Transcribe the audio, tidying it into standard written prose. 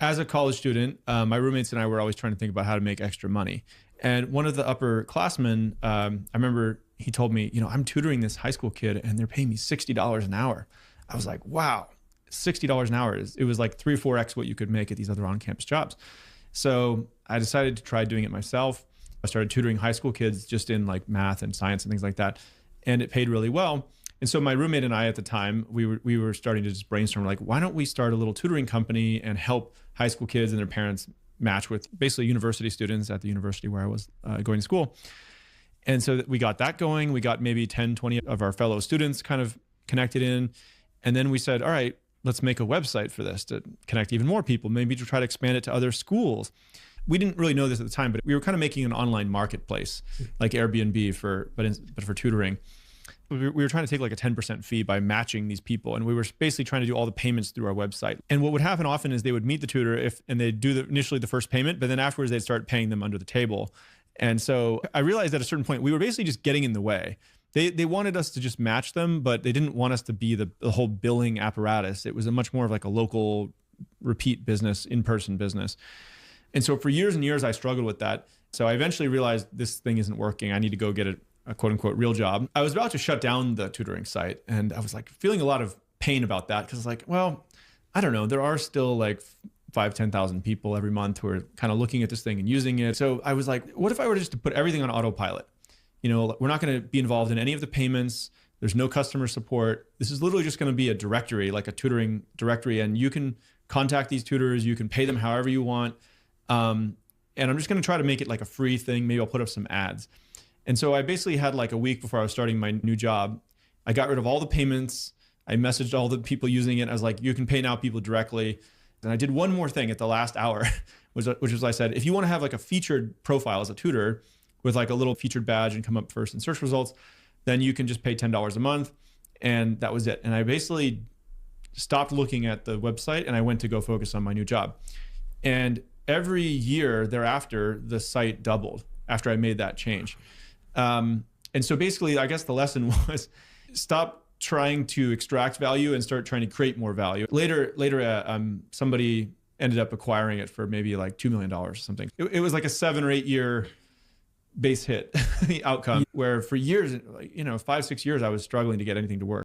as a college student, my roommates and I were always trying to think about how to make extra money. And one of the upperclassmen, I remember he told me, I'm tutoring this high school kid and they're paying me $60 an hour. I was like, wow, $60 an hour. It was like 3 or 4x what you could make at these other on-campus jobs. So I decided to try doing it myself. I started tutoring high school kids just in like math and science and things like that. And it paid really well. And so my roommate and I at the time, we were starting to just brainstorm, like, why don't we start a little tutoring company and help high school kids and their parents match with basically university students at the university where I was going to school. And so we got that going. We got maybe 10, 20 of our fellow students kind of connected in. And then we said, all right, let's make a website for this to connect even more people, maybe to try to expand it to other schools. We didn't really know this at the time, but we were kind of making an online marketplace like Airbnb but for tutoring. We were trying to take like a 10% fee by matching these people. And we were basically trying to do all the payments through our website. And what would happen often is they would meet the tutor and they'd do initially the first payment, but then afterwards they'd start paying them under the table. And so I realized at a certain point, we were basically just getting in the way. They wanted us to just match them, but they didn't want us to be the whole billing apparatus. It was a much more of like a local repeat business, in-person business. And so for years and years, I struggled with that. So I eventually realized this thing isn't working. I need to go get a quote unquote real job. I was about to shut down the tutoring site and I was like feeling a lot of pain about that because like, well, I don't know, there are still like 5,000, 10,000 people every month who are kind of looking at this thing and using it. So I was like, what if I were just to put everything on autopilot? We're not going to be involved in any of the payments. There's no customer support. This is literally just going to be a directory, like a tutoring directory. And you can contact these tutors. You can pay them however you want. And I'm just going to try to make it like a free thing. Maybe I'll put up some ads. And so I basically had like a week before I was starting my new job. I got rid of all the payments. I messaged all the people using it. I was like, you can pay now people directly. And I did one more thing at the last hour, which was I said, if you want to have like a featured profile as a tutor with like a little featured badge and come up first in search results, then you can just pay $10 a month. And that was it. And I basically stopped looking at the website and I went to go focus on my new job. And every year thereafter, the site doubled after I made that change. And so basically, I guess the lesson was stop trying to extract value and start trying to create more value. Later, somebody ended up acquiring it for maybe like $2 million or something. It was like a 7 or 8 year base hit outcome where for years, 5, 6 years, I was struggling to get anything to work.